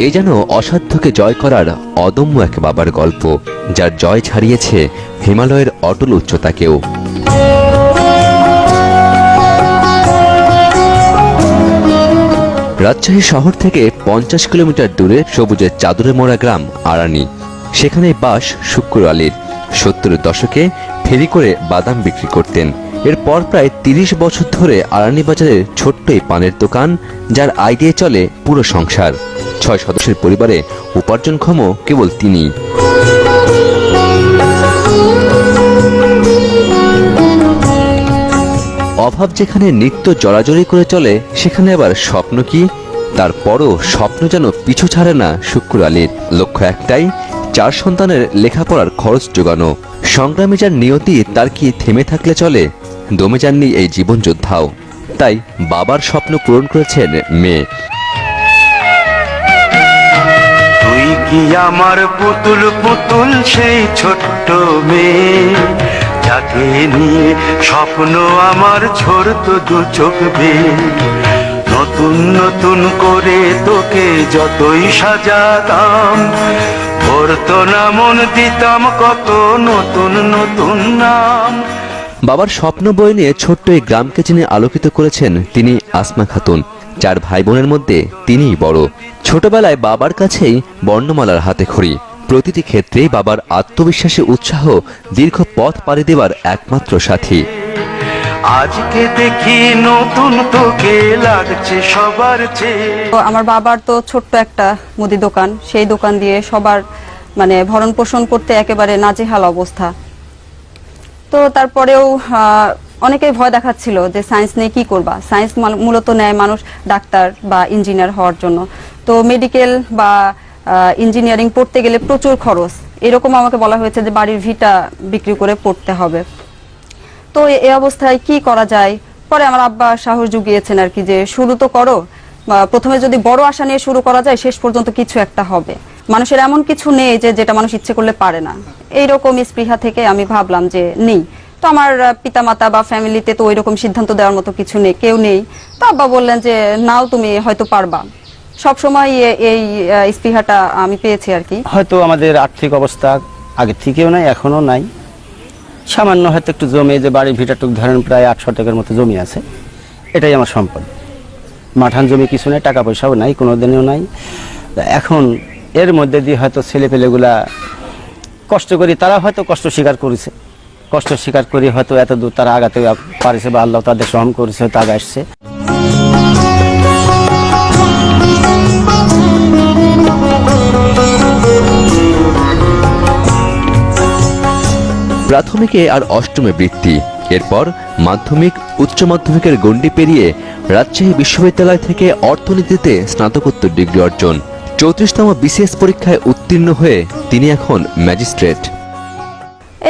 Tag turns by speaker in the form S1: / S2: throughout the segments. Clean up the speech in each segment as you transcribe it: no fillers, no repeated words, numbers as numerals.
S1: এ যেন অসাধ্যকে জয় করার অদম্য এক বাবার গল্প, যার জয় ছাড়িয়েছে হিমালয়ের অটল উচ্চতাকেও। রাজশাহী শহর থেকে 50 কিলোমিটার দূরে সবুজের চাদরে মোড়া গ্রাম আরানি। সেখানে বাস শুক্কুর আলীর। 70-এর দশকে ফেরি করে বাদাম বিক্রি করতেন। এরপর প্রায় 30 বছর ধরে আরানি বাজারের ছোট্ট এই পানের দোকান, যার আয় দিয়ে চলে পুরো সংসার। 6 সদস্যের পরিবারে উপার্জনক্ষম কেবল তিনিই। অভাব যেখানে নিত্য জড়াজড়ি করে চলে, সেখানে আবার স্বপ্ন কি? তারপরও স্বপ্ন যেন পিছু ছাড়ে না শুক্কুর আলীর। লক্ষ্য একটাই, 4 সন্তানের লেখাপড়ার খরচ জোগানো। সংগ্রামী যার নিয়তি, তার কি থেমে থাকলে চলে? দমে যাননি এই জীবন যোদ্ধাও। তাই বাবার স্বপ্ন পূরণ করেছেন মেয়ে।
S2: তুই কি আমার পুতুল পুতুল সেই ছোট্ট মেয়ে, যাকে নিয়ে স্বপ্ন আমার ছোট্ট দু চোখ বেয়ে। নতুন নতুন করে তোকে যতই সাজাতাম, ভরতো না মন, দিতাম কত নতুন নতুন নাম।
S1: বাবার স্বপ্ন বই নিয়ে ছোট্ট এই গ্রামকে যিনি আলোকিত করেছেন, তিনি আসমা খাতুন। 4 ভাই বোনের মধ্যে তিনিই বড়। ছোটবেলায় বাবার কাছেই বর্ণমালার হাতে খড়ি। প্রতিটি ক্ষেত্রেই বাবার আত্মবিশ্বাসী উৎসাহ দীর্ঘ পথ পাড়ি দেবার একমাত্র সাথী।
S2: আজকে দেখি নতুন তোকে লাগছে সবার চেয়ে।
S3: আমার বাবার তো ছোট্ট একটা মুদি দোকান, সেই দোকান দিয়ে সবার মানে ভরণ পোষণ করতে একেবারে নাজেহাল অবস্থা। তো তারপরেও অনেকেই ভয় দেখাচ্ছিল যে সায়েন্স নিয়ে কি করবা। সায়েন্স মূলত নেয় মানুষ ডাক্তার বা ইঞ্জিনিয়ার হওয়ার জন্য। তো মেডিকেল বা ইঞ্জিনিয়ারিং পড়তে গেলে প্রচুর খরচ, এরকম আমাকে বলা হয়েছে যে বাড়ির ভিটা বিক্রি করে পড়তে হবে। তো এই অবস্থায় কি করা যায়? পরে আমার আব্বা সাহস জুগিয়েছেন আর কি, যে শুরু তো করো। প্রথমে যদি বড় আশা নিয়ে শুরু করা যায়, শেষ পর্যন্ত কিছু একটা হবে। মানুষের এমন কিছু নেই যে যেটা মানুষ ইচ্ছে করলে পারে না। এইরকম স্পৃহা থেকে আমি ভাবলাম যে নেই। তো আমার পিতামাতা বা ফ্যামিলিতে তো ওইরকম সিদ্ধান্ত দেওয়ার মতো কিছু নেই, কেউ নেই। তো আব্বা বললেন যে নাও, তুমি হয়তো পারবা। সবসময় এই স্পৃহাটা আমি পেয়েছি আর কি।
S4: হয়তো আমাদের আর্থিক অবস্থা আগে থেকেও নাই, এখনো নাই। সামান্য হয়তো একটু জমি, যে বাড়ির ভিটাটুক ধরেন প্রায় 8 শতকের মতো জমি আছে, এটাই আমার সম্পদ। মাঠান জমি কিছু নেই, টাকা পয়সাও নাই, কোনো দিনেও নাই। এখন এর মধ্যে দিয়ে হয়তো ছেলেপেলেগুলা কষ্ট করি, তারা হয়তো কষ্ট স্বীকার করেছে। কষ্ট স্বীকার করি হয়তো এত দূর তারা আগাতে পারেছে, বা আল্লাহ তাদের সহম করেছে, হয়তো আগে আসছে।
S1: প্রাথমিকে আর অষ্টমে বৃত্তি, এরপর মাধ্যমিক, উচ্চ মাধ্যমিকের গণ্ডি পেরিয়ে রাজশাহী বিশ্ববিদ্যালয় থেকে অর্থনীতিতে স্নাতকোত্তর ডিগ্রি অর্জন। 34তম বিসিএস পরীক্ষায় উত্তীর্ণ হয়ে তিনি এখন ম্যাজিস্ট্রেট।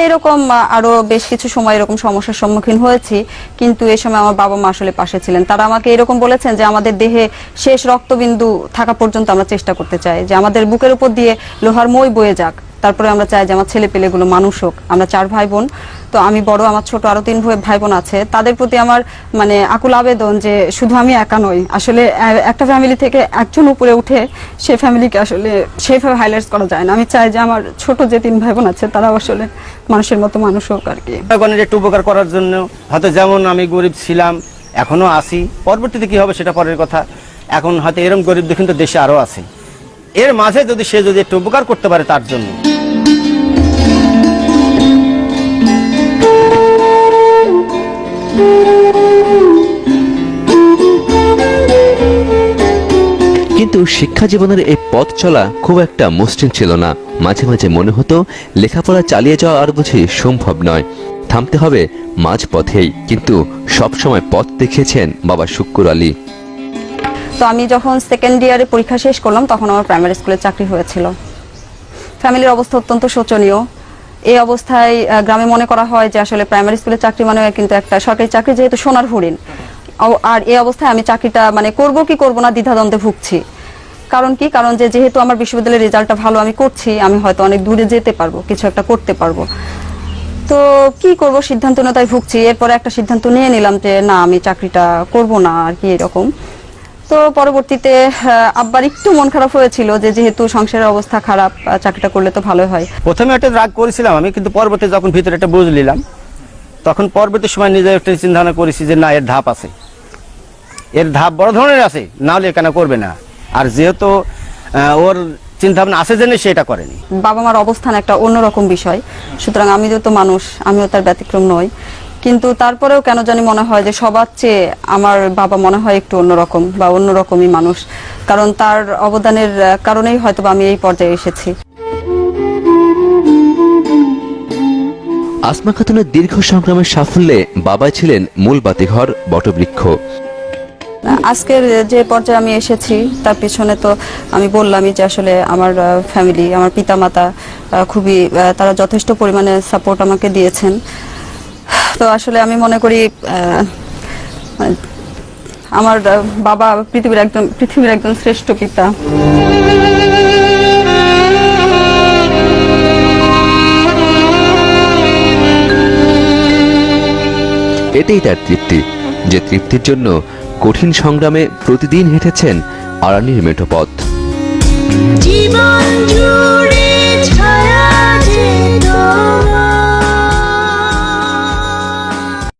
S3: এইরকম আরো বেশ কিছু সময় এরকম সমস্যার সম্মুখীন হয়েছি, কিন্তু এই সময় আমার বাবা মা আসলে পাশে ছিলেন। তারা আমাকে এরকম বলেছেন যে আমাদের দেহে শেষ রক্তবিন্দু থাকা পর্যন্ত আমরা চেষ্টা করতে চাই, যে আমাদের বুকের উপর দিয়ে লোহার মই বয়ে যাক, তারপরে আমরা চাই যে আমার ছেলে পেলেগুলো মানুষ হোক। আমরা 4 ভাই বোন, তো আমি বড়, আমার ছোট আরো 3 ভাই বোন আছে। তাদের প্রতি আমার মানে আকুল আবেদন যে শুধু আমি একা নই, আসলে একটা ফ্যামিলি থেকে একজন উপরে উঠে সেই ফ্যামিলিকে আসলে সেইভাবে হাইলাইট করা যায় না। আমি চাই যে আমার ছোট যে 3 ভাই বোন আছে, তারাও আসলে মানুষের মতো মানুষ হোক আর কি।
S4: একটু উপকার করার জন্য হয়তো, যেমন আমি গরিব ছিলাম, এখনো আছি, পরবর্তীতে কি হবে সেটা পরের কথা। এখন হয়তো এরকম গরিব কিন্তু দেশে আরো আছে। এর মাঝে যদি সে যদি একটু উপকার করতে পারে তার জন্য।
S1: কিন্তু শিক্ষা জীবনের এই পথ চলা খুব একটা মসৃণ ছিল না। মাঝে মাঝে মনে হতো লেখাপড়া চালিয়ে যাওয়া আর বুঝি সম্ভব নয়, থামতে হবে মাঝ পথেই। কিন্তু সবসময় পথ দেখিয়েছেন বাবা শুক্কুর আলী।
S3: তো আমি যখন সেকেন্ড ইয়ারে পরীক্ষা শেষ করলাম, তখন আমার প্রাইমারি স্কুলে চাকরি হয়েছিল। ফ্যামিলির অবস্থা অত্যন্ত শোচনীয়। এই অবস্থায় গ্রামে মনে করা হয় যে আসলে প্রাইমারি স্কুলে চাকরি মানে কিন্তু একটা সরকারি চাকরি, যেহেতু সোনার হরিণ। আর এই অবস্থায় আমি চাকরিটা মানে করব কি করব না দ্বিধাদ্বন্দ্বে ভুগছি। কারণ কি? কারণ যেহেতু আমার বিশ্ববিদ্যালয়ের রেজাল্টটা ভালো আমি করছি, আমি হয়তো অনেক দূরে যেতে পারবো, কিছু একটা করতে পারবো। তো কি করব, সিদ্ধান্তহীনতায় ভুগছি। এরপরে একটা সিদ্ধান্ত নিয়ে নিলাম যে না, আমি চাকরিটা করব না আর কি, এরকম। তো পরবর্তীতে আব্বার একটু মন খারাপ হয়েছিল যে যেহেতু সংসারের অবস্থা খারাপ, চাকরিটা করলে তো ভালোই হয়।
S4: প্রথমে একটা রাগ করেছিলাম আমি, কিন্তু পরবর্তী যখন ভিতরে একটা বুঝ নিলাম, তখন পরবর্তী সময় নিজে একটা চিন্তা ভাবনা করেছি যে না, এর ধাপ আছে, এর ধাপ বড় ধরনের আছে, না হলে কেন করবে না। আর যেহেতু ওর চিন্তা ভাবনা আছে জেনে সেটা করেনি।
S3: বাবা মার অবস্থান একটা অন্যরকম বিষয়, সুতরাং আমি যেহেতু মানুষ, আমিও তার ব্যতিক্রম নই, কিন্তু তারপরেও কেন জানি মনে হয় যে সবার চেয়ে আমার বাবা মনে হয় একটু অন্যরকম বা অন্যরকমই মানুষ, কারণ তার অবদানের কারণেই হয়তো আমি এই পর্যায়ে এসেছি।
S1: আসমা খাতুনের দীর্ঘ সংগ্রামের সাফল্যে বাবাই ছিলেন মূল বাতিঘর, বটবৃক্ষ।
S3: আজকের যে পর্যায়ে আমি এসেছি তার পিছনে তো আমি বললামই যে আসলে আমার ফ্যামিলি, আমার পিতামাতা খুবই তারা যথেষ্ট পরিমাণে সাপোর্ট আমাকে দিয়েছেন। তো আসলে আমি মনে করি আমার বাবা পৃথিবীর একজন শ্রেষ্ঠ পিতা।
S1: এটাই তার তৃপ্তি, যে তৃপ্তির জন্য কঠিন সংগ্রামে প্রতিদিন হেঁটেছেন আরানির মেঠো পথ।
S5: জীবন